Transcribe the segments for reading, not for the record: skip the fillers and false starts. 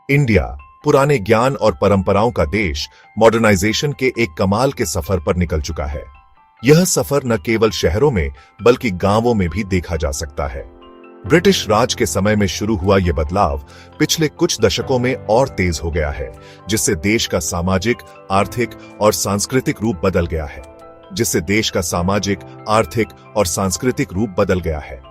India पुराने ज्ञान और परंपराओं का देश मॉडर्नाइजेशन के एक कमाल के सफर पर निकल चुका है। यह सफर न केवल शहरों में बल्कि गांवों में भी देखा जा सकता है। ब्रिटिश राज के समय में शुरू हुआ यह बदलाव पिछले कुछ दशकों में और तेज हो गया है, जिससे देश का सामाजिक, आर्थिक और सांस्कृतिक रूप बदल गया है।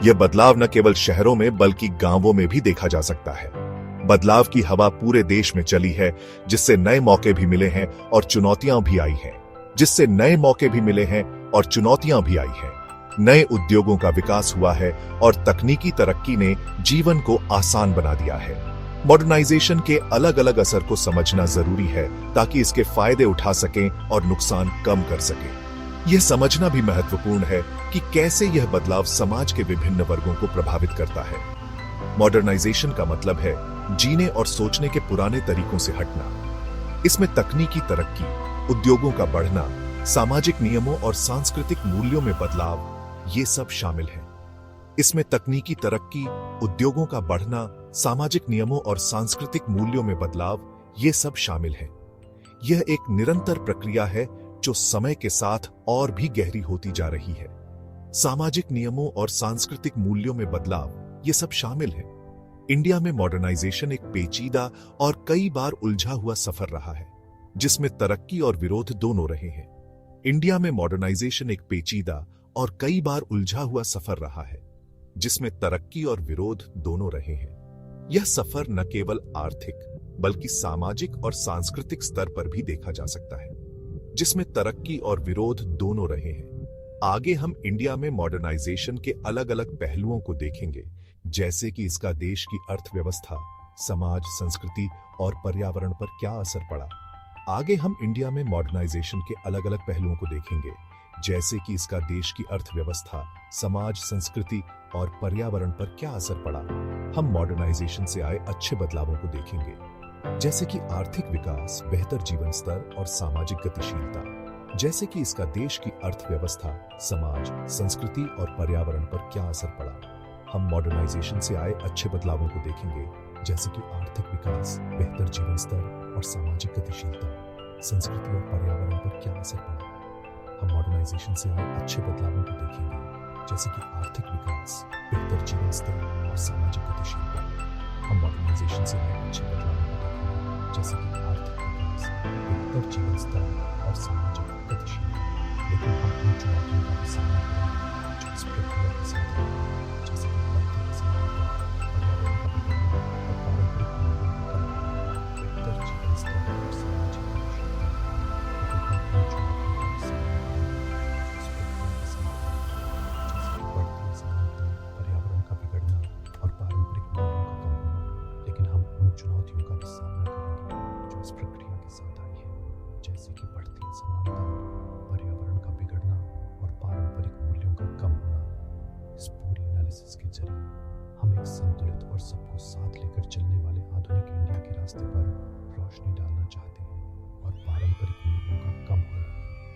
यह बदलाव न केवल शहरों में बल्कि गांवों में भी देखा जा सकता है। बदलाव की हवा पूरे देश में चली है, जिससे नए मौके भी मिले हैं और चुनौतियां भी आई हैं। नए उद्योगों का विकास हुआ है और तकनीकी तरक्की ने जीवन को आसान बना दिया है। मॉडर्नाइजेशन के अलग अलग असर को समझना जरूरी है ताकि इसके फायदे उठा सकें और नुकसान कम कर सकें। यह समझना भी महत्वपूर्ण है कि कैसे यह बदलाव समाज के विभिन्न वर्गों को प्रभावित करता है। मॉडर्नाइजेशन का मतलब है जीने और सोचने के पुराने तरीकों से हटना। इसमें तकनीकी तरक्की, उद्योगों का बढ़ना, सामाजिक नियमों और सांस्कृतिक मूल्यों में बदलाव, ये सब शामिल है। यह एक निरंतर प्रक्रिया है जो समय के साथ और भी गहरी होती जा रही है। सामाजिक नियमों और सांस्कृतिक मूल्यों में बदलाव, ये सब शामिल है। इंडिया में मॉडर्नाइजेशन एक पेचीदा और कई बार उलझा हुआ सफर रहा है, जिसमें तरक्की और विरोध दोनों रहे हैं। यह सफर न केवल आर्थिक बल्कि सामाजिक और सांस्कृतिक स्तर पर भी देखा जा सकता है, जिसमें तरक्की और विरोध दोनों रहे हैं। आगे हम इंडिया में मॉडर्नाइजेशन के अलग अलग पहलुओं को देखेंगे, जैसे कि इसका देश की अर्थव्यवस्था, समाज, संस्कृति और पर्यावरण पर क्या असर पड़ा। हम मॉडर्नाइजेशन से आए अच्छे बदलावों को देखेंगे, जैसे कि आर्थिक विकास, बेहतर जीवन स्तर और सामाजिक गतिशीलता। जैसे कि इसका देश की अर्थव्यवस्था, समाज, संस्कृति और पर्यावरण पर क्या असर पड़ा। हम मॉडर्नाइजेशन से आए अच्छे बदलावों को देखेंगे, जैसे कि आर्थिक विकास, बेहतर जीवन स्तर और सामाजिक गतिशीलता। संस्कृति और पर्यावरण पर क्या असर पड़ा। हम मॉडर्नाइजेशन से आए अच्छे बदलावों को देखेंगे, जैसे कि आर्थिक विकास, बेहतर जीवन स्तर और सामाजिक गतिशीलता। हम मॉडर्नाइजेशन से आए अच्छे बदलावों को देखेंगे, जैसे कि आर्थिक विकास, बेहतर जीवन स्तर और सामाजिक गतिशीलता। लेकिन हम उन चुनौतियों का भी सामना करेंगे जो इस प्रक्रिया के साथ आएंगे, जैसे कि बढ़ती असमानता, पर्यावरण का बिगड़ना और पारंपरिक मूल्यों का कम होना, बेहतर जीवन स्तर और सामाजिक गतिशीलता। लेकिन हम उन चुनौतियों का भी सामना करेंगे जो इस प्रक्रिया के साथ आएंगे, जैसे कि बढ़ती असमानता, पर्यावरण का बिगड़ना और पारंपरिक मूल्यों का कम होना। लेकिन हम उन चुनौतियों का भी सामना करेंगे जो इस प्रक्रिया के साथ आई है, जैसे कि बढ़ती असमानता, पर्यावरण का बिगड़ना और पारंपरिक मूल्यों का कम होना। इस पूरी एनालिसिस के जरिए हम एक संतुलित और सबको साथ लेकर चलने वाले आधुनिक इंडिया के रास्ते पर रोशनी डालना चाहते हैं और पारंपरिक मूल्यों का कम होना।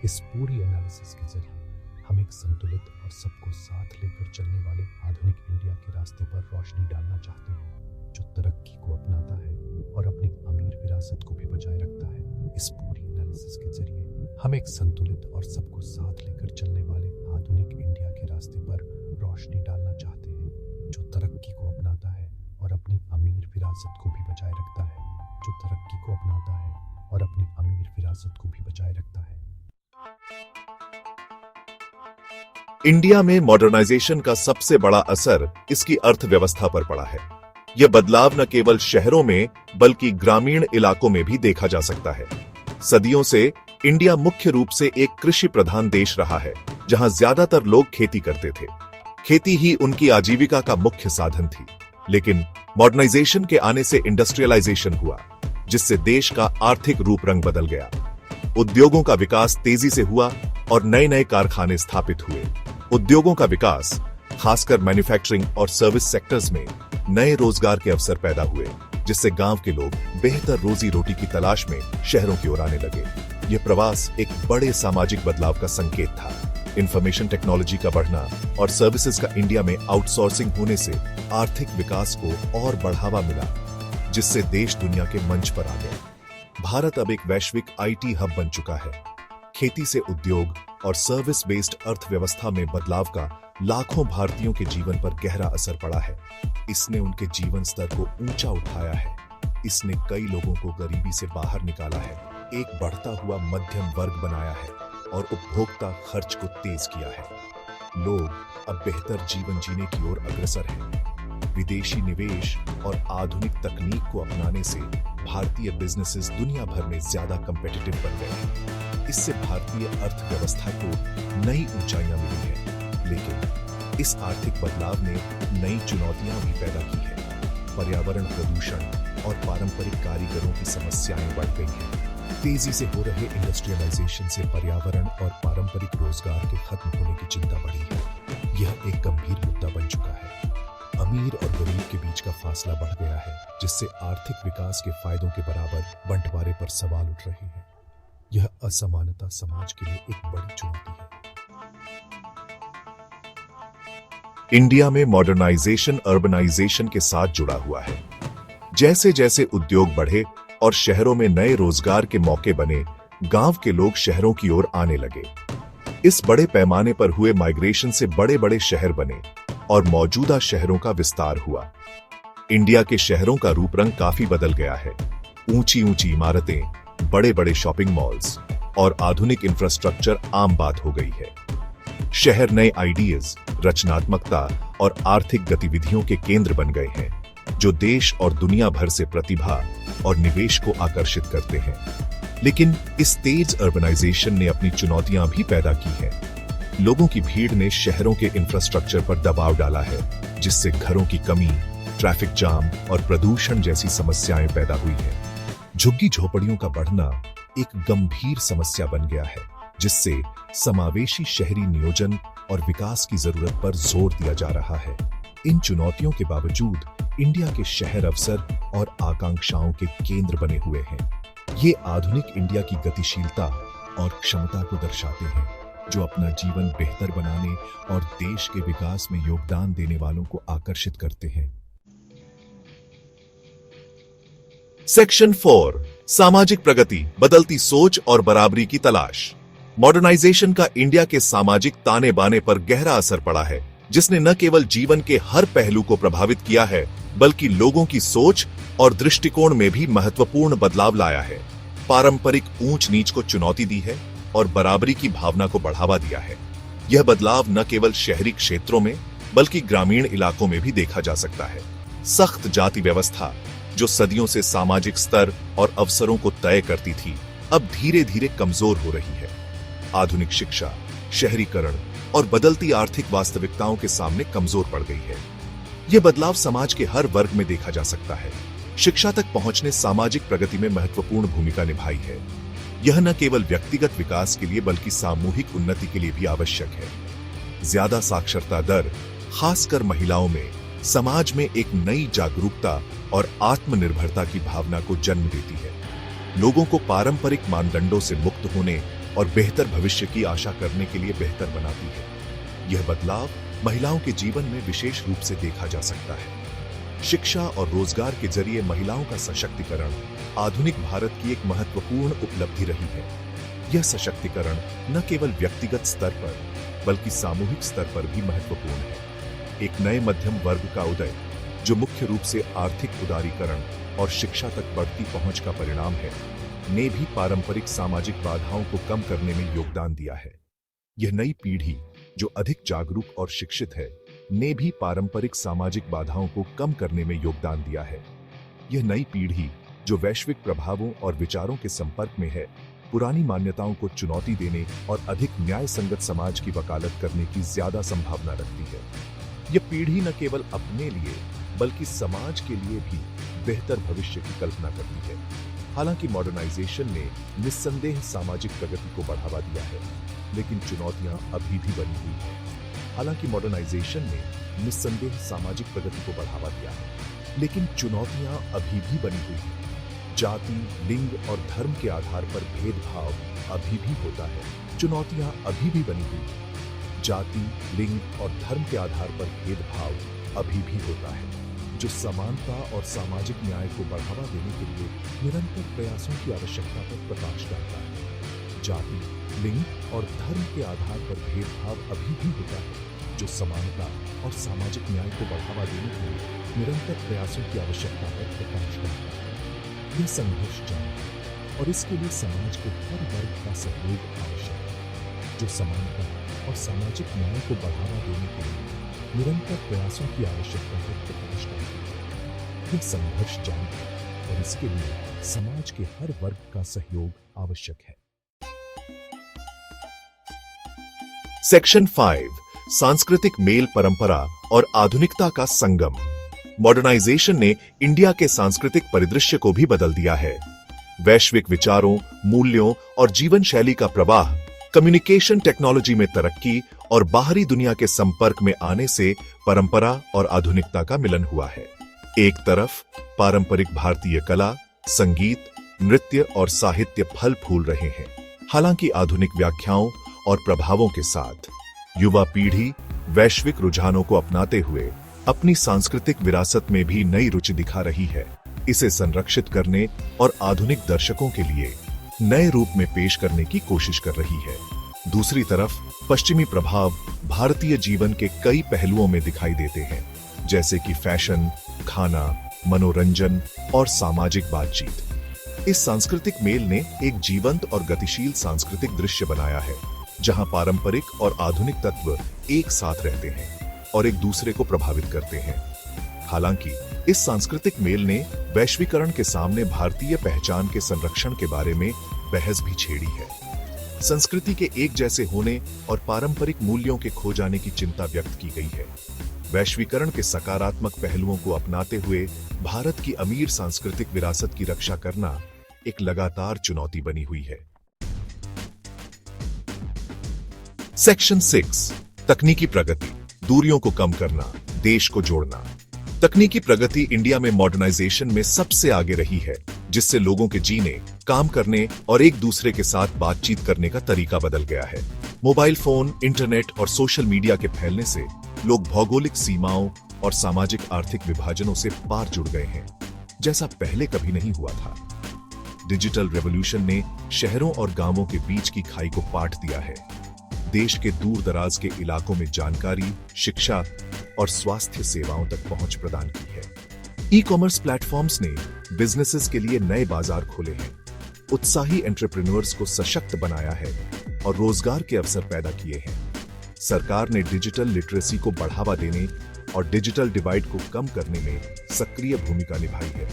इस पूरी एनालिसिस के जरिए हम एक संतुलित और सबको साथ लेकर चलने वाले आधुनिक इंडिया के रास्ते पर रोशनी डालना चाहते हैं, जो तरक्की को अपनाता है और अपनी अमीर विरासत को भी बचाए रखता है। इस पूरी एनालिसिस के जरिए हम एक संतुलित और सबको साथ लेकर चलने वाले आधुनिक इंडिया के रास्ते पर रोशनी डालना चाहते हैं, जो तरक्की को अपनाता है और अपनी अमीर विरासत को भी बचाए रखता है। इंडिया में मॉडर्नाइजेशन का सबसे बड़ा असर इसकी अर्थव्यवस्था पर पड़ा है। यह बदलाव न केवल शहरों में बल्कि ग्रामीण इलाकों में भी देखा जा सकता है। सदियों से इंडिया मुख्य रूप से एक कृषि प्रधान देश रहा है, जहां ज्यादातर लोग खेती करते थे। खेती ही उनकी आजीविका का मुख्य साधन थी। लेकिन मॉडर्नाइजेशन के आने से इंडस्ट्रियलाइजेशन हुआ, जिससे देश का आर्थिक रूप रंग बदल गया। उद्योगों का विकास तेजी से हुआ और नए कारखाने स्थापित हुए। उद्योगों का विकास, खासकर मैन्युफैक्चरिंग और सर्विस सेक्टर्स में नए रोजगार के अवसर पैदा हुए, जिससे गांव के लोग बेहतर रोजी रोटी की तलाश में शहरों की ओर आने लगे। यह प्रवास एक बड़े सामाजिक बदलाव का संकेत था। इंफॉर्मेशन टेक्नोलॉजी का बढ़ना और सर्विसेज का इंडिया में आउटसोर्सिंग होने से आर्थिक विकास को और बढ़ावा मिला। जिससे देश दुनिया के मंच पर आ गया। भारत अब एक वैश्विक आईटी हब बन चुका है। खेती से उद्योग और सर्विस बेस्ड अर्थव्यवस्था में बदलाव का लाखों भारतीयों के जीवन पर गहरा असर पड़ा है। इसने उनके जीवन स्तर को ऊंचा उठाया है। इसने कई लोगों को गरीबी से बाहर निकाला है, एक बढ़ता हुआ मध्यम वर्ग बनाया है और उपभोक्ता खर्च को तेज किया है। लोग अब बेहतर जीवन जीने की ओर अग्रसर हैं। विदेशी निवेश और आधुनिक तकनीक को अपनाने से भारतीय बिजनेसेस दुनिया भर में ज्यादा कंपेटिटिव बन गए हैं। इससे भारतीय अर्थव्यवस्था को नई ऊंचाइयां मिली हैं। लेकिन इस आर्थिक बदलाव ने नई चुनौतियां भी पैदा की है। पर्यावरण प्रदूषण और पारंपरिक कारीगरों की समस्याएं बढ़ गई हैं। तेजी से हो रहे इंडस्ट्रियलाइजेशन से पर्यावरण और पारंपरिक रोजगार के खत्म होने की चिंता बढ़ी है। यह एक गंभीर मुद्दा बन चुका है। अमीर और गरीब के बीच का फासला बढ़ गया है, जिससे आर्थिक विकास के फायदों के बराबर बंटवारे पर सवाल उठ रहे हैं। यह असमानता समाज के लिए एक बड़ी चुनौती है। इंडिया में मॉडर्नाइजेशन अर्बनाइजेशन के साथ जुड़ा हुआ है। जैसे जैसे उद्योग बढ़े और शहरों में नए रोजगार के मौके बने, गांव के लोग शहरों की ओर आने लगे। इस बड़े पैमाने पर हुए माइग्रेशन से बड़े बड़े शहर बने और मौजूदा शहरों का विस्तार हुआ। इंडिया के शहरों का रूप रंग काफी बदल गया है। ऊंची ऊंची इमारतें, बड़े बड़े शॉपिंग मॉल्स और आधुनिक इंफ्रास्ट्रक्चर आम बात हो गई है। शहर नए आइडियाज, रचनात्मकता और आर्थिक गतिविधियों के केंद्र बन गए हैं, जो देश और दुनिया भर से प्रतिभा और निवेश को आकर्षित करते हैं। लेकिन इस तेज अर्बनाइजेशन ने अपनी चुनौतियां भी पैदा की हैं। लोगों की भीड़ ने शहरों के इंफ्रास्ट्रक्चर पर दबाव डाला है, जिससे घरों की कमी, ट्रैफिक जाम और प्रदूषण जैसी समस्याएं पैदा हुई हैं। झुग्गी झोपड़ियों का बढ़ना एक गंभीर समस्या बन गया है, जिससे समावेशी शहरी नियोजन और विकास की जरूरत पर जोर दिया जा रहा है। इन चुनौतियों के बावजूद इंडिया के शहर अवसर और आकांक्षाओं के केंद्र बने हुए हैं। ये आधुनिक इंडिया की गतिशीलता और क्षमता को दर्शाते हैं, जो अपना जीवन बेहतर बनाने और देश के विकास में योगदान देने वालों को आकर्षित करते हैं। सेक्शन 4, सामाजिक प्रगति, बदलती सोच और बराबरी की तलाश। मॉडर्नाइजेशन का इंडिया के सामाजिक ताने बाने पर गहरा असर पड़ा है, जिसने न केवल जीवन के हर पहलू को प्रभावित किया है, बल्कि लोगों की सोच और दृष्टिकोण में भी महत्वपूर्ण बदलाव लाया है। पारंपरिक ऊंच नीच को चुनौती दी है और बराबरी की भावना को बढ़ावा दिया है। यह बदलाव न केवल शहरी क्षेत्रों में, बल्कि ग्रामीण इलाकों में भी देखा जा सकता है। सख्त जाति व्यवस्था, जो सदियों से सामाजिक स्तर और अवसरों को तय करती थी, अब धीरे धीरे कमजोर हो रही है। आधुनिक शिक्षा, शहरीकरण और बदलती आर्थिक वास्तविकताओं के सामने कमजोर पड़ गई है। यह बदलाव समाज के हर वर्ग में देखा जा सकता है। शिक्षा तक पहुंचने सामाजिक प्रगति में महत्वपूर्ण भूमिका निभाई है। यह न केवल व्यक्तिगत विकास के लिए बल्कि सामूहिक उन्नति के लिए भी आवश्यक है। ज्यादा साक्षरता दर, खासकर महिलाओं में, समाज में एक नई जागरूकता और आत्मनिर्भरता की भावना को जन्म देती है। लोगों को पारंपरिक मानदंडों से मुक्त होने और बेहतर भविष्य की आशा करने के लिए बेहतर बनाती है। यह बदलाव महिलाओं के जीवन में विशेष रूप से देखा जा सकता है। शिक्षा और रोजगार के जरिए महिलाओं का सशक्तिकरण आधुनिक भारत की एक महत्वपूर्ण उपलब्धि रही है। यह सशक्तिकरण न केवल व्यक्तिगत स्तर पर, बल्कि सामूहिक स्तर पर भी महत्वपूर्ण है। एक नए मध्यम वर्ग का उदय, जो मुख्य रूप से आर्थिक उदारीकरण और शिक्षा तक बढ़ती पहुंच का परिणाम है, ने भी पारंपरिक सामाजिक बाधाओं को कम करने में योगदान दिया है। यह नई पीढ़ी, जो अधिक जागरूक और शिक्षित है, ने भी पारंपरिक सामाजिक बाधाओं को कम करने में योगदान दिया है। यह नई पीढ़ी, जो वैश्विक प्रभावों और विचारों के संपर्क में है, पुरानी मान्यताओं को चुनौती देने और अधिक न्याय संगत समाज की वकालत करने की ज्यादा संभावना रखती है। यह पीढ़ी न केवल अपने लिए, बल्कि समाज के लिए भी बेहतर भविष्य की कल्पना करती है। हालांकि मॉडर्नाइजेशन ने निस्संदेह सामाजिक प्रगति को बढ़ावा दिया है, लेकिन चुनौतियां अभी भी बनी हुई हैं। हालांकि मॉडर्नाइजेशन ने निस्संदेह सामाजिक प्रगति को बढ़ावा दिया है, लेकिन चुनौतियां अभी भी बनी हुई हैं। जाति, लिंग और धर्म के आधार पर भेदभाव अभी भी होता है। चुनौतियां अभी भी बनी हुई हैं। जाति, लिंग और धर्म के आधार पर भेदभाव अभी भी होता है। जो समानता और सामाजिक न्याय को बढ़ावा देने के लिए निरंतर प्रयासों की आवश्यकता पर प्रकाश डालता है। जाति, लिंग और धर्म के आधार पर भेदभाव अभी भी होता है, जो समानता और सामाजिक न्याय को बढ़ावा देने के लिए निरंतर प्रयासों की आवश्यकता पर प्रकाश डालता है। यह संघर्ष जारी है और इसके लिए समाज के हर वर्ग का सहयोग आवश्यक है, जो समानता और सामाजिक न्याय को बढ़ावा देने के लिए निरंतर प्रयासों की आवश्यकता पर प्रकाश डालता है। यह संघर्ष जारी है और इसके लिए समाज के हर वर्ग का सहयोग आवश्यक है। सेक्शन 5, सांस्कृतिक मेल परंपरा और आधुनिकता का संगम। मॉडर्नाइजेशन ने इंडिया के सांस्कृतिक परिदृश्य को भी बदल दिया है। वैश्विक विचारों, मूल्यों और जीवन शैली का प्रवाह, कम्युनिकेशन टेक्नोलॉजी में तरक्की और बाहरी दुनिया के संपर्क में आने से परंपरा और आधुनिकता का मिलन हुआ है। एक तरफ पारंपरिक भारतीय कला, संगीत, नृत्य और साहित्य फल फूल रहे हैं, हालांकि आधुनिक व्याख्याओं और प्रभावों के साथ युवा पीढ़ी वैश्विक रुझानों को अपनाते हुए अपनी सांस्कृतिक विरासत में भी नई रुचि दिखा रही है। इसे संरक्षित करने और आधुनिक दर्शकों के लिए नए रूप में पेश करने की कोशिश कर रही है। दूसरी तरफ पश्चिमी प्रभाव भारतीय जीवन के कई पहलुओं में दिखाई देते हैं, जैसे कि फैशन, खाना, मनोरंजन और सामाजिक बातचीत। इस सांस्कृतिक मेल ने एक जीवंत और गतिशील सांस्कृतिक दृश्य बनाया है, जहां पारंपरिक और आधुनिक तत्व एक साथ रहते हैं और एक दूसरे को प्रभावित करते हैं। हालांकि इस सांस्कृतिक मेल ने वैश्वीकरण के सामने भारतीय पहचान के संरक्षण के बारे में बहस भी छेड़ी है। संस्कृति के एक जैसे होने और पारंपरिक मूल्यों के खो जाने की चिंता व्यक्त की गई है। वैश्वीकरण के सकारात्मक पहलुओं को अपनाते हुए भारत की अमीर सांस्कृतिक विरासत की रक्षा करना एक लगातार चुनौती बनी हुई है। सेक्शन 6, तकनीकी प्रगति, दूरियों को कम करना, देश को जोड़ना। तकनीकी प्रगति इंडिया में मॉडर्नाइजेशन में सबसे आगे रही है, जिससे लोगों के जीने, काम करने और एक दूसरे के साथ बातचीत करने का तरीका बदल गया है। मोबाइल फोन, इंटरनेट और सोशल मीडिया के फैलने से लोग भौगोलिक सीमाओं और सामाजिक आर्थिक विभाजनों से पार जुड़ गए हैं, जैसा पहले कभी नहीं हुआ था। डिजिटल रेवोल्यूशन ने शहरों और गांवों के बीच की खाई को पाट दिया है। देश के दूर दराज के इलाकों में जानकारी, शिक्षा और स्वास्थ्य सेवाओं तक पहुंच प्रदान की है। ई-कॉमर्स प्लेटफॉर्म्स ने बिजनेसेस के लिए नए बाजार खोले हैं, उत्साही एंटरप्रेन्योर्स को सशक्त बनाया है और रोजगार के अवसर पैदा किए हैं। सरकार ने डिजिटल लिटरेसी को बढ़ावा देने और डिजिटल डिवाइड को कम करने में सक्रिय भूमिका निभाई है।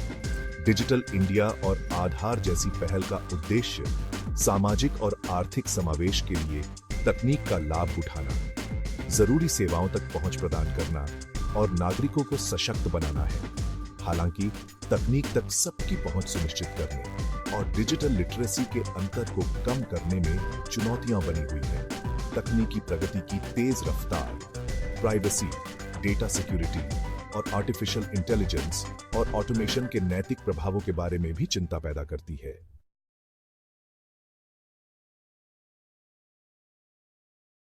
डिजिटल इंडिया और आधार जैसी पहल का उद्देश्य सामाजिक और आर्थिक समावेश के लिए तकनीक का लाभ उठाना, जरूरी सेवाओं तक पहुंच प्रदान करना और नागरिकों को सशक्त बनाना है। हालांकि तकनीक तक सबकी पहुंच सुनिश्चित करने और डिजिटल लिटरेसी के अंतर को कम करने में चुनौतियां बनी हुई हैं। तकनीकी प्रगति की तेज रफ्तार, प्राइवेसी, डेटा सिक्योरिटी और आर्टिफिशियल इंटेलिजेंस और ऑटोमेशन के नैतिक प्रभावों के बारे में भी चिंता पैदा करती है।